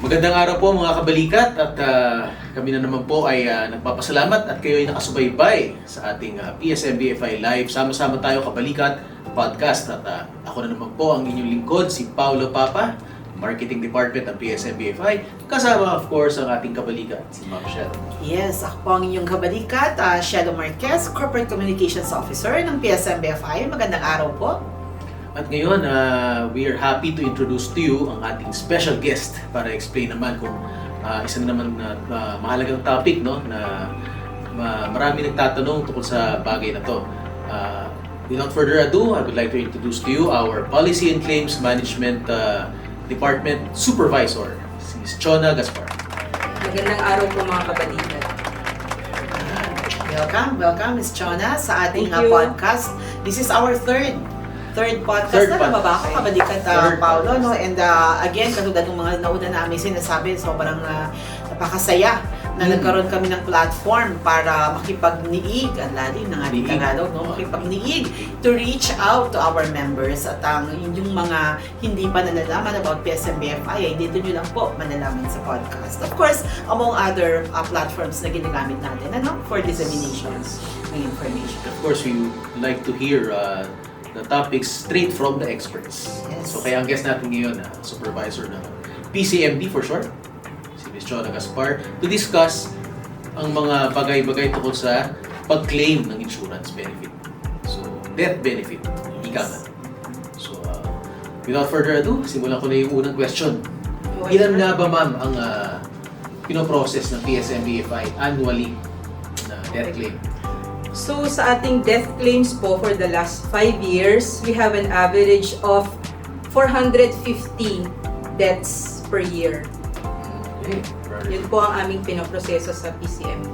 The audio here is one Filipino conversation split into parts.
Magandang araw po mga kabalikat at kami na naman po ay nagpapasalamat at kayo ay nakasubaybay sa ating PSMBFI Live. Sama-sama tayo kabalikat podcast at ako na naman po ang inyong lingkod, si Paulo Papa, Marketing Department ng PSMBFI. Kasama of course ang ating kabalikat, si Ma'am Shelo. Yes, ako po ang inyong kabalikat, Shelo Marquez, Corporate Communications Officer ng PSMBFI. Magandang araw po. At ngayon, we are happy to introduce to you ang ating special guest para explain naman kung isa na naman mahalagang topic, no, na marami nagtatanong tungkol sa bagay na to. Without further ado, I would like to introduce to you our Policy and Claims Management Department Supervisor, si Ms. Chona Gaspar. Magandang araw po mga kabalikat. Welcome Ms. Chona sa ating Thank you. podcast. This is our third podcast na ba ako, kabalikat Paulo, no? And again, katulad ng mga nauna namin sinasabi, sobrang napakasaya na nagkaroon kami ng platform para makipagniig, ang lalim ng ating Tagalog, no? Makipagniig to reach out to our members at yung mga hindi pa nalalaman about PSMBFI ay dito nyo lang po manalaman sa podcast. Of course, among other platforms na ginagamit natin, ano? For dissemination ng information. Of course, we would like to hear the topics straight from the experts. Yes. So kaya ang guest natin ngayon, supervisor ng PCMD for short, si Ms. Chona Gaspar, to discuss ang mga bagay-bagay tungkol sa pag-claim ng insurance benefit. So, death benefit, ika nga. So, without further ado, simulan ko na yung unang question. Ilan nga ba, ma'am, ang pinoprocess ng PSMBFI annually na death claim? So sa ating death claims po for the last 5 years, we have an average of 450 deaths per year. Okay. Yun po ang aming pinoproseso sa PCM.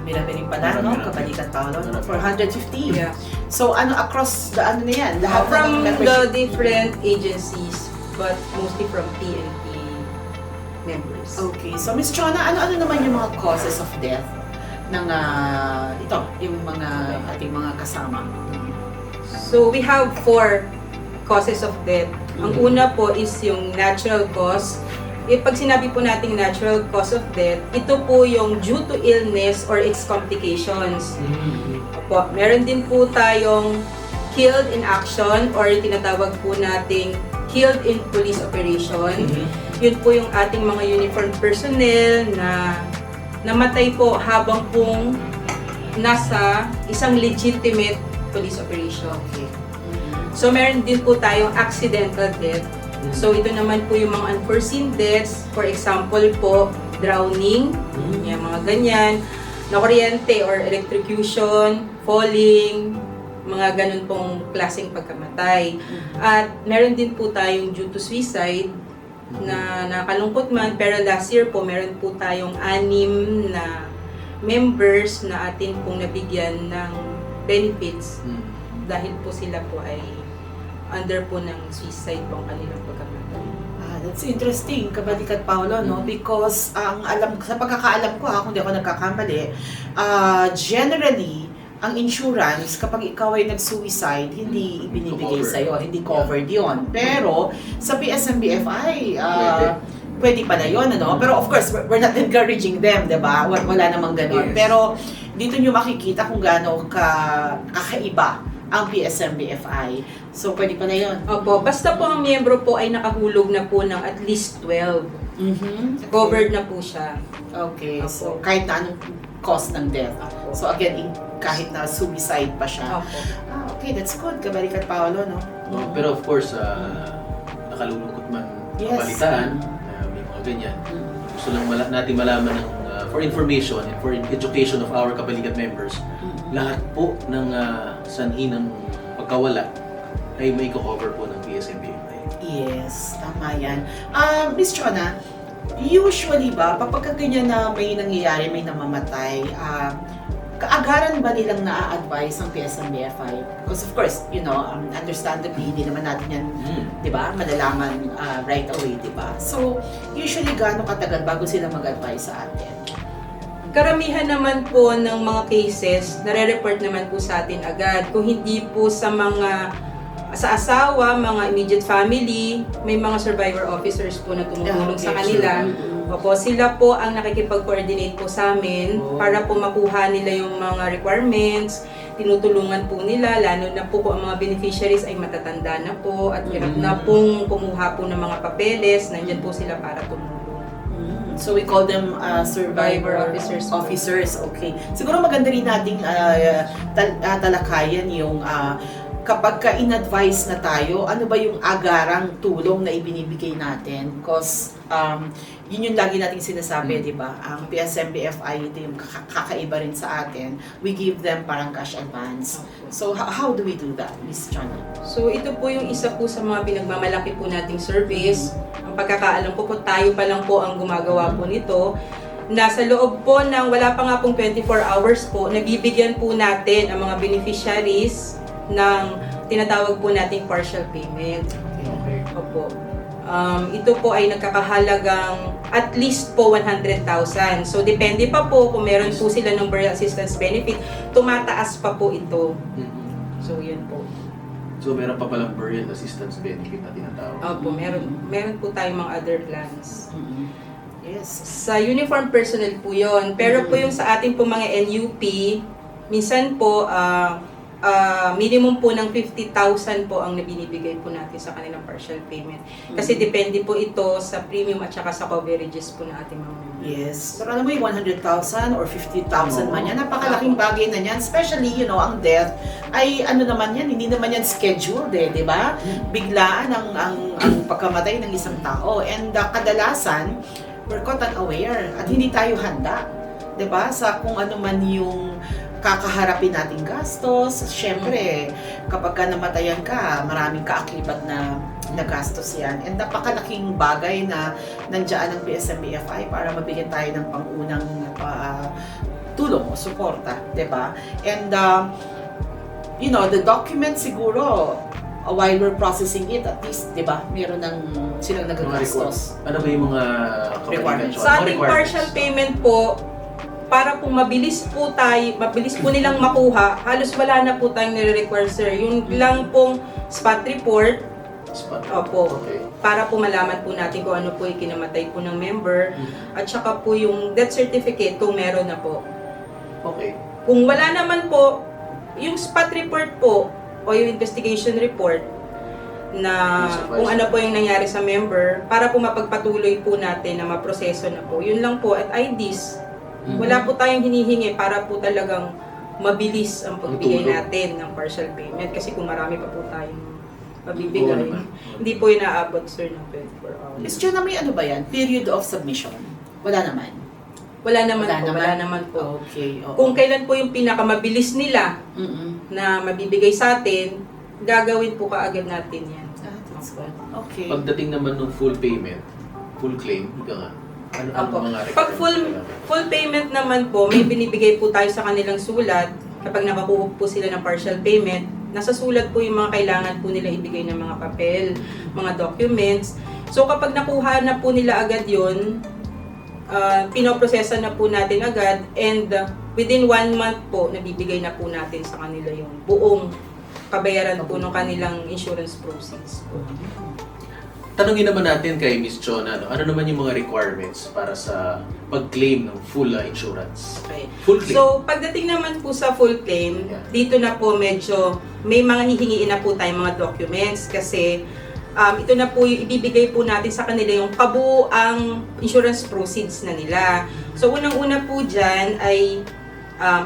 Marami rin pala, no? Kabalikat Paolo, no? 450. Yeah. So, across the ano na yan? Lahat From ng the different agencies, but mostly from PNP members. Okay. So, Ms. Chona, ano-ano naman yung mga causes of death ng yung mga ating mga kasama? So we have 4 causes of death. Ang una po is yung natural cause. Pag sinabi po nating natural cause of death, ito po yung due to illness or its complications. Opo, meron din po tayong killed in action or tinatawag po nating killed in police operation. Yun po yung ating mga uniformed personnel na namatay po habang pong nasa isang legitimate police operation. Okay. So meron din po tayong accidental death. So ito naman po yung mga unforeseen deaths. For example po, drowning, yung mga ganyan, na kuryente or electrocution, falling, mga ganun pong klaseng pagkamatay. At meron din po tayong due to suicide, na nakalungkot man, pero last year po meron po tayong 6 na members na atin pong nabigyan ng benefits dahil po sila po ay under po ng suicide po ang kanilang pagkamatay. That's interesting, kabalikat Paolo, no? Because sa pagkakaalam ko, kung di ako nagkakamali, generally, ang insurance, kapag ikaw ay nag-suicide, hindi ibinibigay sa'yo, hindi covered yon. Pero, sa PSMBFI, pwede pa na yun, ano? Pero of course, we're not encouraging them, diba? Wala namang ganun. Yes. Pero, dito nyo makikita kung gaano kakaiba ang PSMBFI. So, pwede pa na yun. Opo, basta po ang miyembro po ay nakahulog na po ng at least 12. Covered na po siya. Okay, Opo. so kahit na anong cause ng death. So again, kahit na suicide pa siya. Opo. Okay, that's good. Kabalikat Paolo, no? No, pero of course, nakalulungkot man Yes. balitaan na may mga ganyan. Gusto lang natin malaman ng, for information and for education of our kabalikat members, lahat po ng sanhi ng pagkawala ay may cover po ng PSMBFI. Yes, tama yan. Miss Chona, usually ba, kapag ganyan na may nangyayari, may namamatay, kaagaran ba nilang na-advise ang PSMBFI? Because of course, understandably, hindi naman natin yan, di ba, malalaman right away, di ba? So, usually, gaano katagal bago sila mag-advise sa atin? Karamihan naman po ng mga cases, nare-report naman po sa atin agad. Kung hindi po sa mga sa asawa, mga immediate family, may mga survivor officers po na tumutulong sa kanila. Opo, sila po ang nakikipag-coordinate po sa amin para po makuha nila yung mga requirements. Tinutulungan po nila, lalo na po kung ang mga beneficiaries ay matatanda na po at hirap na pong kumuha po ng mga papeles, nandyan po sila para tumulong. So we call them survivor officers. Okay. Siguro maganda rin nating talakayan yung kapag ka-in-advise na tayo, ano ba yung agarang tulong na ibinibigay natin? Because yun yung lagi nating sinasabi, di ba? Ang PSMBFI, ito yung kakaiba rin sa atin. We give them parang cash advance. So how do we do that, Ms. Chana? So ito po yung isa po sa mga pinagmamalaki po nating service. Ang pagkakaalam ko po, tayo pa lang po ang gumagawa po nito. Nasa loob po ng wala pa nga pong 24 hours po, nabibigyan po natin ang mga beneficiaries ng tinatawag po nating partial payment. Okay. Opo. Ito po ay nagkakahalagang at least po 100,000. So depende pa po kung meron po sila ng burial assistance benefit, tumataas pa po ito. So yun po. So meron pa palang burial assistance benefit na tinatawag. Opo, meron po tayong mga other plans. Yes. Sa uniform personnel po yun. Pero po yung sa ating po mga NUP, minsan po minimum po ng 50,000 po ang nabinibigay po natin sa kanilang partial payment. Kasi depende po ito sa premium at saka sa coverages po ng ating mga members. Yes. Pero alam mo yung 100,000 or 50,000 man yan, napakalaking bagay na yan. Especially, ang death ay ano naman yan, hindi naman yan scheduled di ba? Biglaan ang pagkamatay ng isang tao. And kadalasan, we're caught unaware at hindi tayo handa. Di ba? Sa kung ano man yung kakaharapin nating gastos. Siyempre, kapag ka namatayan ka, maraming kaakibat na gastos yan. And napakalaking bagay na nandiyan ang PSMBFI para mabigyan tayo ng pangunang tulong o suporta, di ba? And, the document siguro, while we're processing it, at least, di ba, meron ng silang nagagastos. Ano ba yung mga Requirements? Sa ating partial payment po, para po mabilis po nilang makuha, halos wala na po tayong nire-require, sir. Yung lang pong spot report, opo, Okay. para po malaman po natin kung ano po yung kinamatay po ng member, at saka po yung death certificate kung meron na po. Okay. Kung wala naman po, yung spot report po, o yung investigation report, na kung ano po yung nangyari sa member, para po mapagpatuloy po natin na maproseso na po. Yun lang po, at IDs, wala po tayong hinihingi para po talagang mabilis ang pagbigay natin ng partial payment kasi kung marami pa po tayong mabibigay, hindi po yun naaabot, sir, ng 24 hours. Is na may ano ba yan? Period of submission? Wala naman. Wala naman po. Okay. Kung kailan po yung pinakamabilis nila na mabibigay sa atin, gagawin po kaagad natin yan. That's good. Okay. Pagdating naman ng full payment, full claim, ika nga, ano ang Opo. mga Pag requirements? full payment naman po, may binibigay po tayo sa kanilang sulat. Kapag nakakuha po sila ng partial payment, nasa sulat po yung mga kailangan po nila ibigay ng mga papel, mga documents. So kapag nakuha na po nila agad yun, pinoprosesa na po natin agad, and within 1 month po, nabibigay na po natin sa kanila yung buong kabayaran po ng kanilang insurance proceeds po. Tanungin naman natin kay Ms. Chona, ano naman yung mga requirements para sa pag-claim ng full insurance? Okay. Full claim. So, pagdating naman po sa full claim, dito na po medyo may mga hihingiin na po tayong mga documents kasi ito na po yung ibibigay po natin sa kanila yung kabuuang insurance proceeds na nila. So, unang-una po dyan ay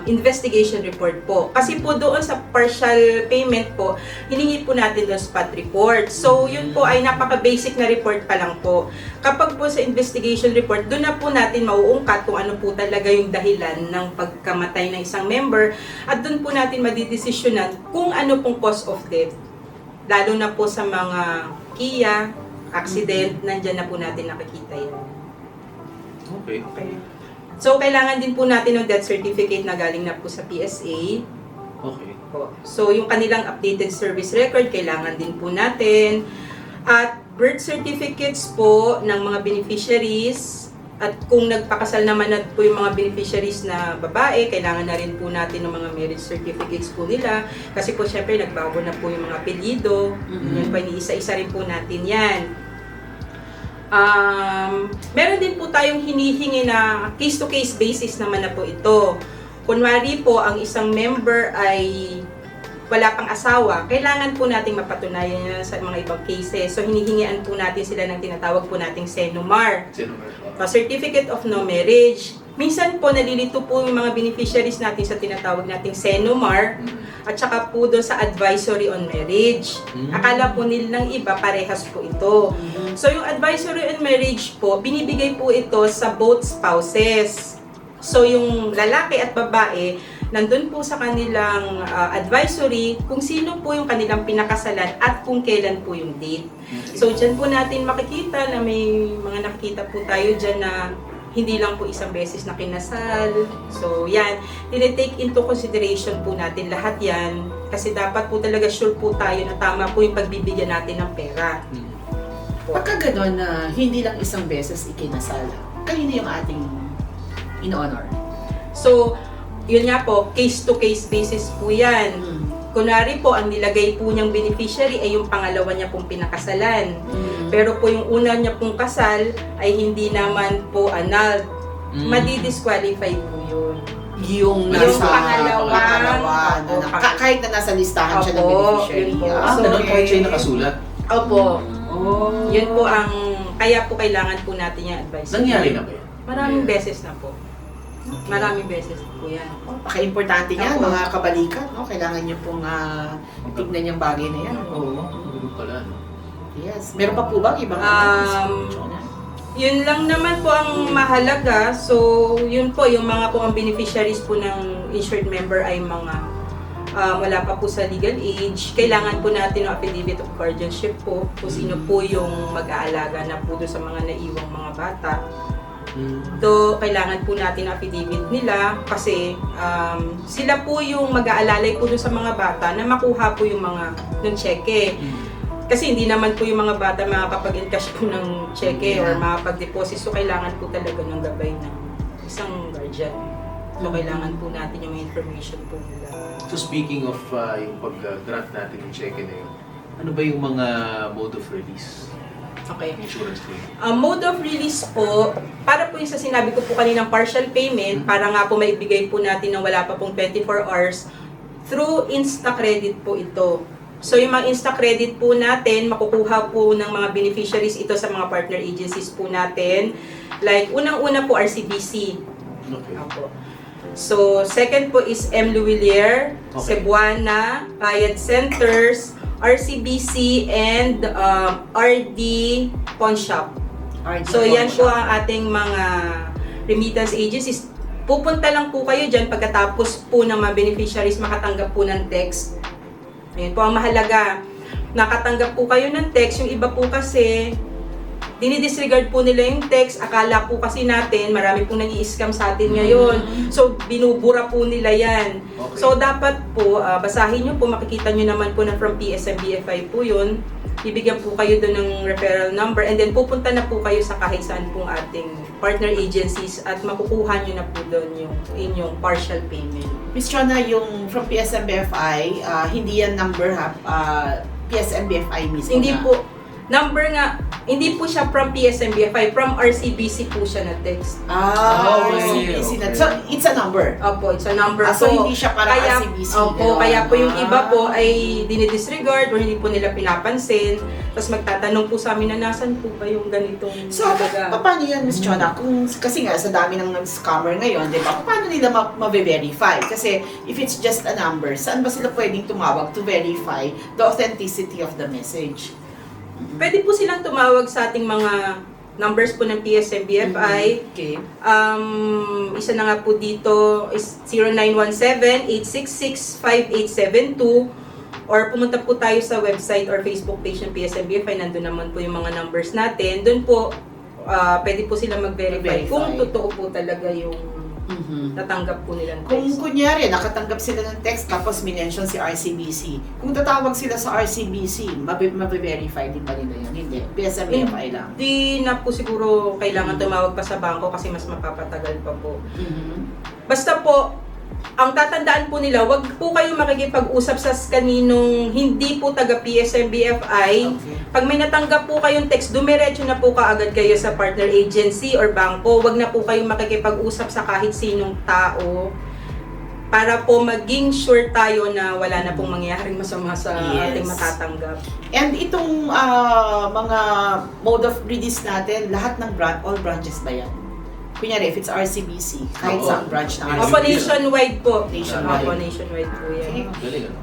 investigation report po. Kasi po doon sa partial payment po, hiningi po natin doon spot report. So, yun po ay napaka-basic na report pa lang po. Kapag po sa investigation report, doon na po natin mauungkat kung ano po talaga yung dahilan ng pagkamatay ng isang member at doon po natin madidesisyonan kung ano pong cause of death. Lalo na po sa mga KIA, accident, nandyan na po natin nakikita yun. Okay. So, kailangan din po natin ng death certificate na galing na po sa PSA. Okay. So, yung kanilang updated service record, kailangan din po natin. At birth certificates po ng mga beneficiaries, At kung nagpakasal naman na po yung mga beneficiaries na babae, kailangan na rin po natin ng mga marriage certificates po nila. Kasi po syempre nagbago na po yung mga apelyido. Yan po, iniisa-isa rin po natin yan. Meron din po tayong hinihingi na case-to-case basis naman na po ito. Kunwari po, ang isang member ay wala pang asawa, kailangan po nating mapatunayan yan sa mga ibang cases. So, hinihingian po natin sila ng tinatawag po nating SENOMAR. Certificate of No Marriage. Minsan po, nalilito po yung mga beneficiaries natin sa tinatawag nating SENOMAR at saka po doon sa Advisory on Marriage. Akala po nilang iba, parehas po ito. So, yung Advisory on Marriage po, binibigay po ito sa both spouses. So, yung lalaki at babae, nandun po sa kanilang advisory kung sino po yung kanilang pinakasalan at kung kailan po yung date. So, dyan po natin makikita na may mga nakikita po tayo dyan na hindi lang po isang beses na kinasal. So, yan. Tinitake into consideration po natin lahat yan kasi dapat po talaga sure po tayo na tama po yung pagbibigyan natin ng pera. Pagka gano'n na hindi lang isang beses ikinasal, kanino yung ating in-honor? So, yun nga po, case-to-case basis po yan. Kunwari po, ang nilagay po niyang beneficiary ay yung pangalawa niya pong pinakasalan. Pero po yung una niya pong kasal ay hindi naman po annulled. Madi-disqualify po yun. Yung pangalawa, kahit na nasa listahan siya ng Opo, beneficiary. yun po. So, kahit siya nakasulat. Opo. Yun po ang, kaya po kailangan po natin yung advice. Nangyari na ba yan? Maraming beses na po. Maraming beses po yan. Paka-importante niyan, Opo. mga kabalikat, no? Kailangan niyo pong tignan yung bagay na yan. Oo, ganun pala, no? Yes. Meron pa po ba ibang Yun lang naman po ang mahalaga. So, yun po, yung mga po ang beneficiaries po ng insured member ay mga wala pa po sa legal age. Kailangan po natin ng affidavit of guardianship po kung sino po yung mag-aalaga na po doon sa mga naiwang mga bata. Do kailangan po natin ang affidavit nila kasi sila po yung mag-aalalay po doon sa mga bata na makuha po yung mga ng cheque. Kasi hindi naman po yung mga bata makakapag-encash po ng cheque or makapag-deposit. So, kailangan po talaga ng gabay ng isang guardian. So, kailangan po natin yung information po nila. So, speaking of yung pag-grant natin ng cheque na yun, ano ba yung mga mode of release? Okay. Insurance claim. Mode of release po, para po yung sa sinabi ko po kaninang partial payment, para nga po maibigay po natin na wala pa pong 24 hours, through InstaCredit po ito. So yung mga InstaCredit po natin, makukuha po ng mga beneficiaries ito sa mga partner agencies po natin. Like, unang-una po RCBC. Okay. Opo. So, second po is M. Luwilier, Cebuana, Bayad Centers, RCBC, and RD Pawn Shop. So, yan po ang ating mga remittance agencies. Pupunta lang po kayo dyan pagkatapos po ng mga beneficiaries makatanggap po ng text. Ayan po ang mahalaga. Nakatanggap po kayo ng text. Yung iba po kasi, dinidisregard po nila yung text. Akala po kasi natin, marami pong nag-i-scam sa atin ngayon. So, binubura po nila yan. Okay. So, dapat po, basahin nyo po, makikita nyo naman po na from PSMBFI po yun. Bibigyan po kayo doon ng referral number and then pupunta na po kayo sa kahit saan pong ating partner agencies at makukuha nyo na po doon yung inyong partial payment. Ms. Chona, yung from PSMBFI, hindi yan number ha, PSMBFI mismo Hindi na. po, number nga, hindi po siya from PSMBFI, from RCBC po siya na text. RCBC na. So, it's a number. Opo, it's a number po. So, hindi siya para Kaya, RCBC. opo, kaya po yung iba po ay dinidisregard or hindi po nila pinapansin. Tapos magtatanong po sa amin na nasan po ba yung ganitong So, paano yan, Ms. Chona? Kasi nga, sa dami ng scammer ngayon, di ba? Paano nila ma-verify? Kasi, if it's just a number, saan ba sila pwedeng tumawag to verify the authenticity of the message? Pwede po silang tumawag sa ating mga numbers po ng PSMBFI. Okay. Isa na nga po dito is 0917-866-5872 or pumunta po tayo sa website or Facebook page ng PSMBFI. Nandun naman po yung mga numbers natin. Doon po, pwede po sila mag-verify kung totoo po talaga yung natanggap po nila ng Kung text. kunyari, nakatanggap sila ng text tapos minention si RCBC, kung tatawag sila sa RCBC, mabe-verify din ba nila yan? Hindi. PSMFI lang. Hindi na po siguro kailangan tumawag pa sa bangko kasi mas mapapatagal pa po. Basta po, ang tatandaan po nila, wag po kayo makikipag-usap sa kaninong hindi po taga PSMBFI. Okay. Pag may natanggap po kayong text, dumiretso na po kaagad kayo sa partner agency or bangko. Wag na po kayo makikipag-usap sa kahit sinong tao para po maging sure tayo na wala na pong mangyayaring masama sa Yes. ating matatanggap. And itong mga mode of release natin, lahat ng all branches ba yan? Kunyari, if it's RCBC, kahit Oo. sa branch ng Opo, RCBC. nationwide po. Nationwide. Opo, nationwide po yan. Okay. Galing, ano?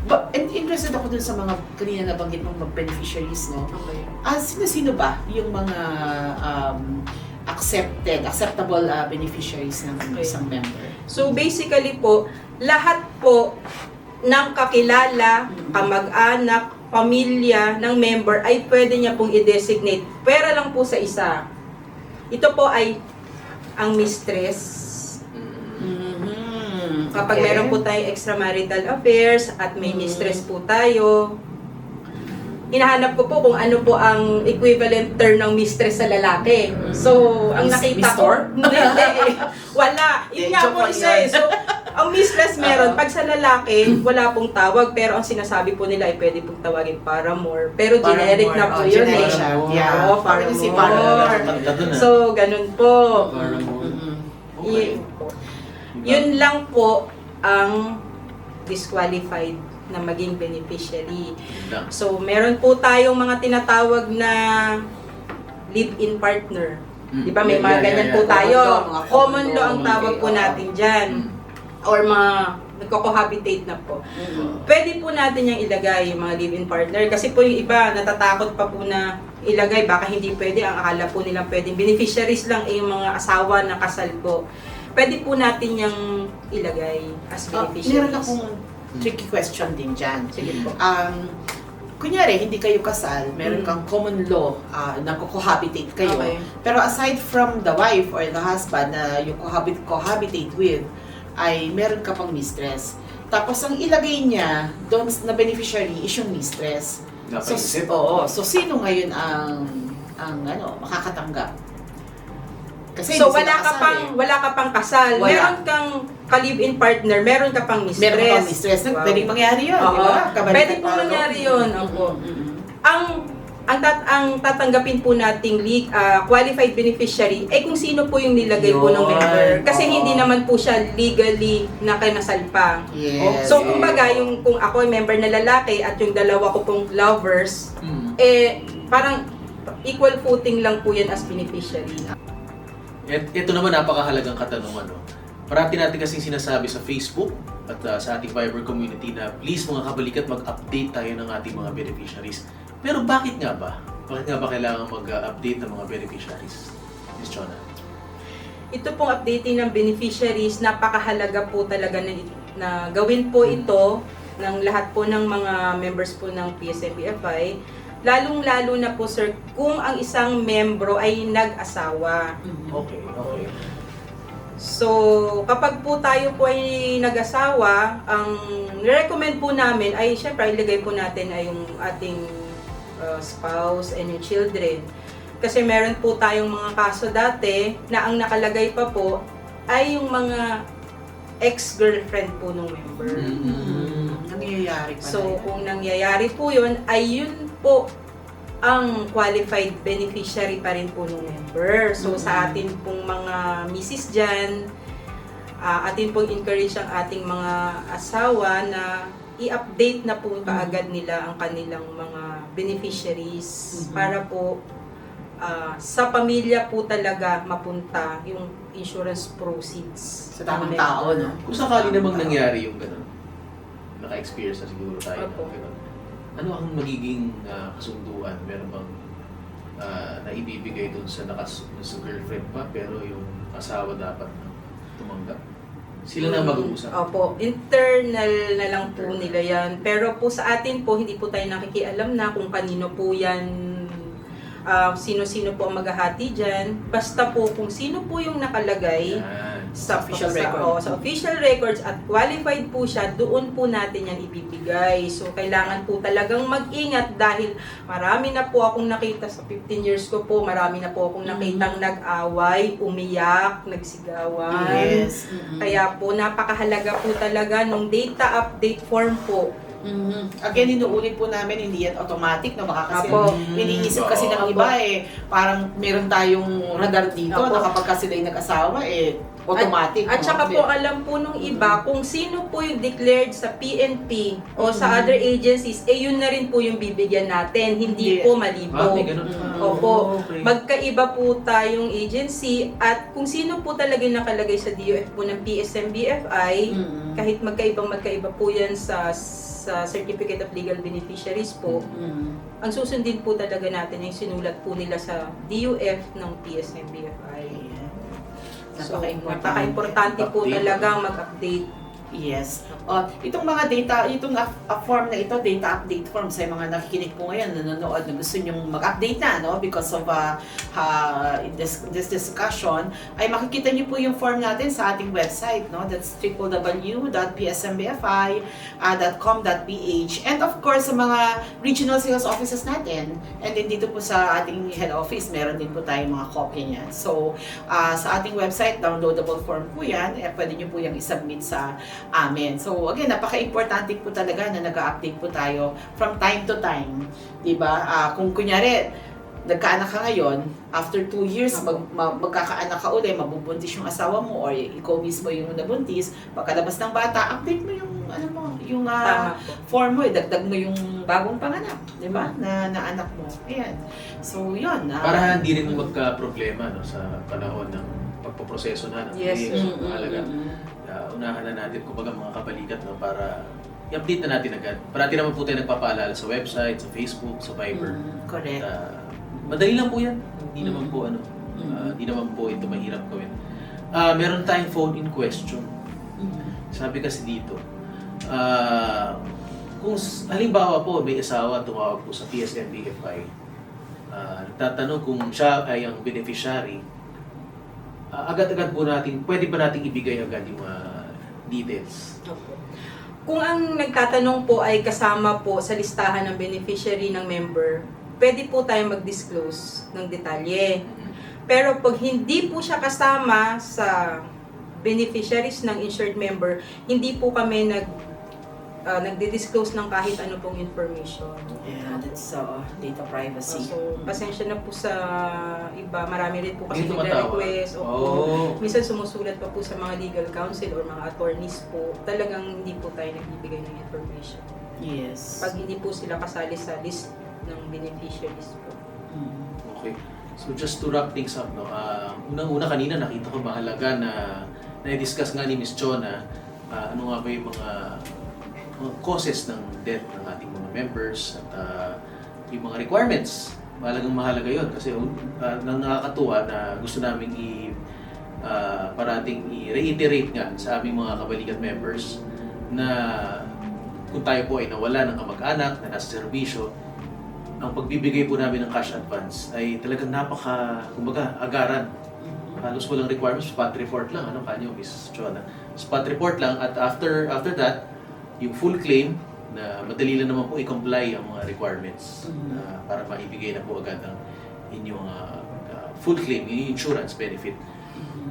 But, and interested ako dun sa mga kanina nabanggit mong beneficiaries, no? Okay. Sino-sino ba yung mga acceptable beneficiaries ng Okay. isang member? So basically po, lahat po ng kakilala, kamag-anak, pamilya ng member ay pwede niya pong i-designate. Pwera lang po sa isa. Ito po ay ang mistress. Kapag Okay. meron po tayong extramarital affairs at may mistress po tayo, hinahanap ko po kung ano po ang equivalent term ng mistress sa lalaki. So, ang nakita ko, Mistor? hindi. Wala. Yun nga po Joke isa eh. So, ang mistress meron. Pag sa lalaki, wala pong tawag. Pero ang sinasabi po nila ay pwede pong tawagin paramour. Pero generic na po yun generic eh. siya. Oh, Yeah. Oo, Parang si paramour. paramour. So, ganun po. Okay. Yun lang po ang disqualified na maging beneficiary. Lang. So, meron po tayong mga tinatawag na live-in partner. Di ba? May mga ganyan po tayo. Mga Common law ang tawag po okay. natin dyan. Or mga nagko-cohabitate na po. Pwede po natin yung ilagay yung mga live-in partner. Kasi po yung iba, natatakot pa po na ilagay. Baka hindi pwede. Ang akala po nilang pwedeng beneficiaries lang yung mga asawa na kasal po. Pwede po natin yung ilagay as beneficiaries. Meron akong tricky question din dyan. Sige po. Kunyari, hindi kayo kasal, meron kang common law, nagko-cohabitate kayo. Okay. Pero aside from the wife or the husband na you cohabitate with, ay meron ka pang mistress. Tapos ang ilagay niya doon na beneficiary is yung mistress. Napaisip. So sino ngayon ang makakatanggap? Kasi So hindi sila wala ka kasal pang eh. wala ka pang kasal. Wala. Meron kang ka-live-in partner, meron ka pang mistress. Meron ka pang mistress. Wow. Pwedeng mangyari yun, di Oo. ba? Kabalikan Pwede po talo. mangyari yun. Opo. Mm-mm. Ang tatanggapin po nating qualified beneficiary ay kung sino po yung nilagay po ng Yun. member. Kasi Oo. hindi naman po siya legally nakinasal pa. Yes. So kumbaga, kung ako ay member na lalaki at yung dalawa ko pong lovers, parang equal footing lang po yan as beneficiary. Ito naman napakahalagang katanungan. No? Parati natin kasing sinasabi sa Facebook at sa ating Viber community na please mga kabalikat mag-update tayo ng ating mga beneficiaries. Pero bakit nga ba? Bakit nga ba kailangan mag-update ng mga beneficiaries? Ms. Chona? Ito pong updating ng beneficiaries, napakahalaga po talaga na gawin po ito ng lahat po ng mga members po ng PSMBFI. Lalong-lalo na po sir, kung ang isang membro ay nag-asawa. Okay. So, kapag po tayo po ay nag-asawa, ang recommend po namin ay syempre ilagay po natin ay yung ating spouse and yung children. Kasi meron po tayong mga kaso dati na ang nakalagay pa po ay yung mga ex-girlfriend po ng member. Nangyayari pa So, na yan. kung nangyayari po yun, ay yun po ang qualified beneficiary pa rin po ng member. So, sa atin pong mga misis dyan, atin pong encourage ang ating mga asawa na i-update na po kaagad nila ang kanilang mga beneficiaries para po sa pamilya po talaga mapunta yung insurance proceeds. Sa tamang ng tao, member. no? Kung sakali namang nangyari yung gano'n, naka-experience na siguro tayo Opo. ng gano'n. Ano ang magiging kasunduan? Meron bang naibibigay doon sa girlfriend pa pero yung asawa dapat tumanggap? Sila na mag-uusap. Opo, internal na lang po nila yan. Pero po sa atin po, hindi po tayo nakikialam na kung kanino po yan sino-sino po ang maghahati dyan. Basta po kung sino po yung nakalagay Yan. sa official record. sa official records at qualified po siya, doon po natin yan ibibigay. So, kailangan po talagang mag-ingat dahil marami na po akong nakita sa 15 years ko po, marami na po akong nakitang nag-away, umiyak, nagsigawan. Yes. Kaya po, napakahalaga po talaga nung data update form po. Again, inuulit po namin, hindi yan automatic na kasi Apo. iniisip kasi ng Apo. iba parang meron tayong radar dito Apo. na kapag kasi sila yung nag-asawa automatic. At saka po alam po nung iba kung sino po yung declared sa PNP o sa other agencies, yun na rin po yung bibigyan natin, hindi Yeah. po malibo. May ganun. Opo. Okay. Magkaiba po tayong agency at kung sino po talaga yung nakalagay sa DOF po ng PSM-BFI, kahit magkaiba po yan sa Certificate of Legal Beneficiaries po, ang susundin po talaga natin yung sinulat po nila sa DOF ng PSM-BFI. So, napaka-importante po Update. talagang mag-update. Yes. Itong mga data, itong form na ito, data update form sa mga nakikinig po ngayon, nanonood na gusto nyong mag-update na, no? Because of in this discussion, ay makikita niyo po yung form natin sa ating website, no? That's www.psmbfi.com.ph. And of course, sa mga regional sales offices natin, and then dito po sa ating head office, meron din po tayong mga kopya niyan. So, sa ating website, downloadable form po yan, pwede niyo po yung isubmit sa amin. So again, napaka-importante po talaga na nag-update po tayo from time to time. Diba? Kung kunyari, nagkaanak ka ngayon, after 2 years, magkakaanak ka uli, mabubuntis yung asawa mo or ikaw mismo yung nabuntis, pagkalabas ng bata, update mo yung yung Tama po. form mo, dagdag mo yung bagong panganak, di ba? Na anak mo. Ayan. So, yun. Para hindi rin magka-problema no, sa panahon ng pagpoproseso na ng Yes, case. So, mahalaga. Unahan na natin kumbaga mga kabalikat no, para i-update na natin agad. Parati naman po tayo nagpapaalala sa website, sa Facebook, sa Viber. Correct. Madali lang po yan. Hindi naman po hindi naman po ito mahirap gawin. Meron tayong phone-in question. Sabi kasi dito, kung halimbawa po may asawa tumawag po sa PSM-BFI, nagtatanong kung siya ay ang beneficiary, agad-agad po natin, pwede ba natin ibigay agad yung details? Opo. Kung ang nagtatanong po ay kasama po sa listahan ng beneficiary ng member, pwede po tayo mag-disclose ng detalye. Pero pag hindi po siya kasama sa beneficiaries ng insured member, hindi po kami nagdi-disclose ng kahit ano pong information. Yeah, that's data privacy. So, pasensya na po sa iba. Marami rin po kasi May tumatawag? nagre-request. Oh. Minsan sumusulat pa po sa mga legal counsel or mga attorneys po. Talagang hindi po tayo nagbibigay ng information. Yes. Pag hindi po sila kasali sa list ng beneficiaries po. Okay. So just to wrap things up, no, unang-una kanina nakita ko mahalaga na na-discuss nga ni Ms. Chona ano nga ba yung mga causes ng death ng ating mga members at yung mga requirements. Mahalaga yun kasi nakakatuwa na gusto namin parating i-reiterate nga sa aming mga kabalikat members na kung tayo po ay nawala ng kamag-anak na nasa serbisyo, ang pagbibigay po namin ng cash advance ay talagang kumbaga, agaran. Halos walang requirements, spot report lang, kanyo, Ms. Chona. Spot report lang at after that, yung full claim na madali lang naman po i-comply ang mga requirements para maibigay na po agad ang inyong full claim, yung insurance benefit.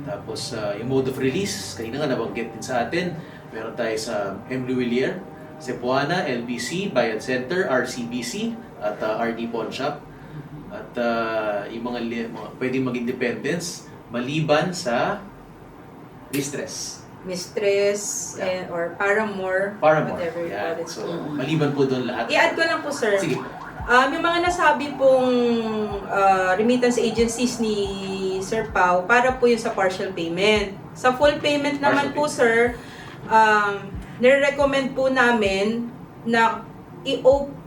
Tapos yung mode of release, kanina nga nabanggit din sa atin, meron tayo sa M. Luwilier, Cepuana, LBC, Bayan Center, RCBC, at RD Pawn Shop. At yung mga pwedeng mag-independence maliban sa mistress. Mistress or Paramore, whatever you call it. So, maliban po doon lahat. I-add ko lang po, sir. Sige. Yung mga nasabi pong remittance agencies ni Sir Pao, para po yun sa partial payment. Sa full payment naman po, sir, nire-recommend po namin na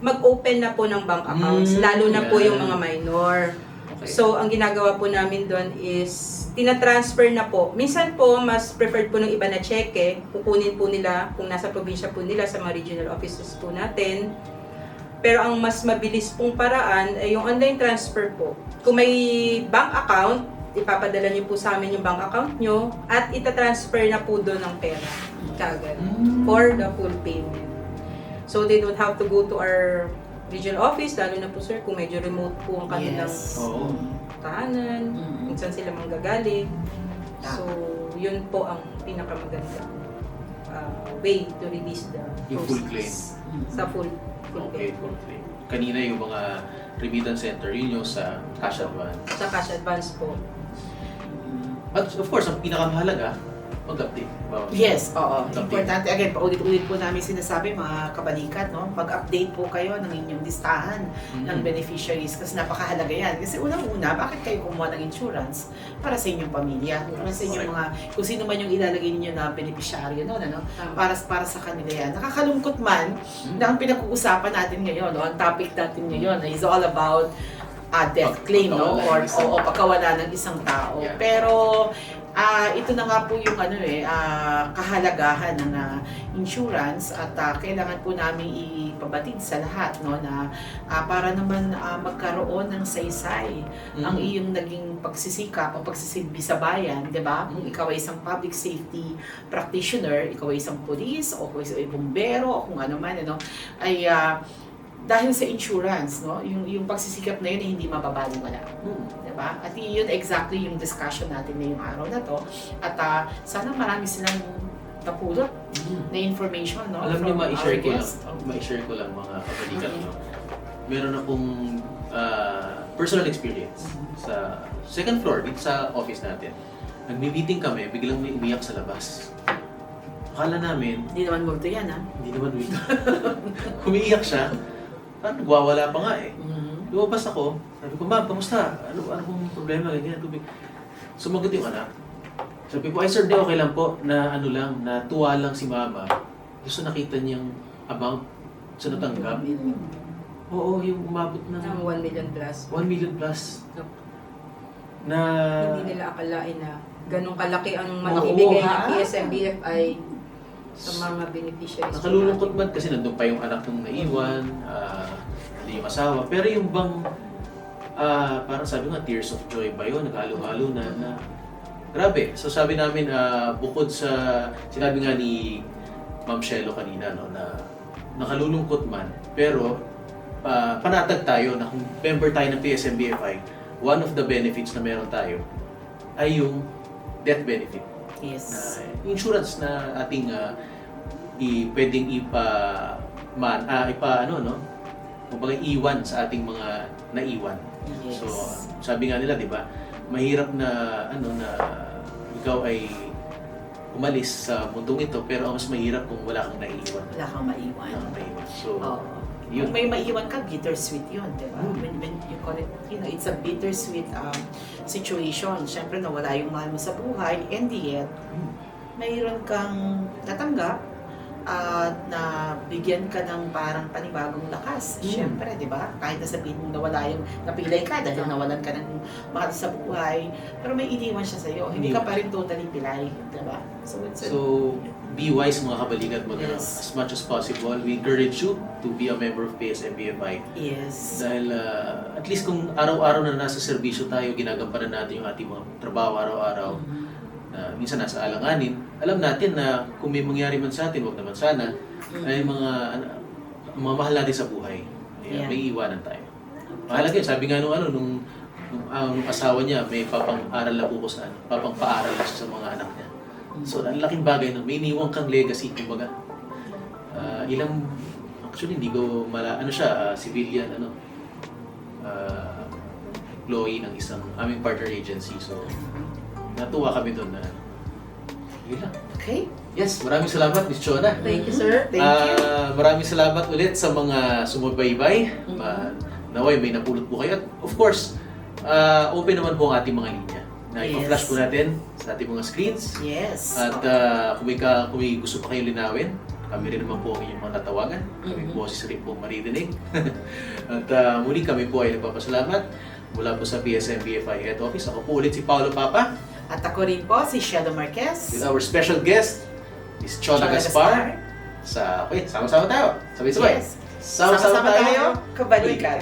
mag-open na po ng bank accounts, lalo na po yung mga minor. Okay. So, ang ginagawa po namin doon is tina-transfer na po. Minsan po, mas preferred po ng iba na cheque, kukunin po nila kung nasa probinsya po nila sa mga regional offices po natin. Pero ang mas mabilis pong paraan ay yung online transfer po. Kung may bank account, ipapadala niyo po sa amin yung bank account nyo at itatransfer na po doon ang pera kagad for the full payment. So they don't have to go to our regional office, lalo na po sir, kung medyo remote po ang kanilang Oo. tahanan, minsan sila manggagaling. So, yun po ang pinakamaganda way to release the Yung full proceeds sa full Okay, payment. full claim. Kanina yung mga remittance center, yun yung sa cash advance. Sa cash advance po. At of course, ang pinakamahalaga, mag-update. Yes, oo. Update. Importante, again, paulit-ulit po namin sinasabi, mga kabalikat, no? Mag-update po kayo ng inyong listahan ng beneficiaries kasi napakahalaga yan. Kasi unang-una, bakit kayo kumuha ng insurance? Para sa inyong pamilya. Para sa inyong mga, kung sino man yung ilalagay ninyo na beneficiaryo, no? Para sa kanila yan. Nakakalungkot man na ang pinag-uusapan natin ngayon, no? Ang topic natin ngayon is all about death claim, no? Or pagkawala ng isang tao. Yeah. Pero, ito na nga po yung kahalagahan ng insurance at kailangan po namin ipabatid sa lahat, no, na para naman magkaroon ng saysay ang iyong naging pagsisikap o pagsisilbi sa bayan, 'di ba? Kung ikaw ay isang public safety practitioner, ikaw ay isang police o kung ay bumbero o kung ano man, ano, ay dahil sa insurance, no, yung pagsisikap na yun ay hindi mababaliwala. Diba? At yun exactly yung discussion natin ngayong araw na to. At sana marami silang napulot na information, no? Alam niyo, from ma-share our ko lang. guest. Ma-share ko lang mga kabalikat, no? Meron akong personal experience sa second floor dito sa office natin. Nagmi-meeting kami, biglang may umiyak sa labas. Akala namin, Hindi naman multo yan, ha? hindi naman wait. Umiiyak siya. Parang nagwawala pa nga eh. Lumabas ako, sabi ko, ma'am, kamusta? Ano kung problema? Ganyan. Sumagot yung anak. Sabi ko, ay sir, di okay lang po na ano lang, na tuwa lang si mama. Gusto nakita niyang amount sa natanggap. Oo, yung umabot ng Ng 1 million plus. 1 million plus. Na Hindi nila akalain na ganun kalaki ang Oo, maibigay ng ha? PSMBFI sa mga beneficiaries. po nakalulungkot natin. man kasi nandun pa yung anak nung naiwan, hindi yung asawa. Pero yung bang, parang sabi nga, tears of joy ba yun? Naghalo-halo na grabe. So sabi namin, bukod sa, sinabi nga ni Ma'am Shelo kanina, no, na nakalulungkot man, pero panatag tayo na kung member tayo ng PSMBFI, one of the benefits na meron tayo ay yung death benefit. Yes. Na insurance na ating pwedeng kumbaga iwan sa ating mga naiwan. Yes. So, sabi nga nila, 'di ba? Mahirap na na ikaw ay umalis sa mundong ito, pero ang mas mahirap kung wala kang naiiwan. Wala kang maiwan. Wala kang naiwan. So, Oo. yun. Kung may maiwan ka, bittersweet yun, di ba? When you call it, it's a bittersweet situation. Siyempre, nawala yung mahal mo sa buhay, and yet, mayroon kang natanggap at na bigyan ka ng parang panibagong lakas. Siyempre, di ba? Kahit na sabihin mo nawala yung napilay ka dahil nawalan ka ng mahal sa buhay, pero may iniwan siya sa'yo. Hindi ka pa rin totally pilay, di ba? So, be wise mga kabalikat mo. Yes. As much as possible, we encourage you to be a member of PSMBFI. yes. Dahil at least kung araw-araw na nasa serbisyo tayo, ginagampanan natin yung ating mga trabaho araw-araw, minsan nasa alanganin, alam natin na kung may mangyari man sa atin, wag naman sana, ay mga mahal natin sa buhay. Yeah. May iwanan tayo. Mahalaga yun. Sabi nga nung asawa niya, may papang-aral na po sa papang-paaral na siya sa mga anak niya. So, ang laking bagay nun. May iniwang kang legacy, kumbaga. Actually, hindi ko civilian, employee ng isang aming partner agency. So, natuwa kami doon na, yun lang. Okay. Yes, maraming salamat, Miss Chona. Thank you, sir. Thank you. Maraming salamat ulit sa mga sumubaybay. Naway, may napulot po kayo. At of course, open naman po ang ating mga linya. Na ipa-flash po natin sa ating mga screens. Yes. At kung may gusto pa kayo linawin, kami rin naman po ang inyong mga tatawagan. Kami boses rin po maririnig. At muli kami po ay nagpapasalamat mula po sa PSMBFI Head Office. Ako po ulit si Paolo Papa. At ako rin po, si Shelo Marquez. With our special guest, Miss Chona Gaspar. Okay, sama-sama tayo. Sabay-sabay. Yes. Sama-sama Sama-sama tayo. tayo, kabalikan.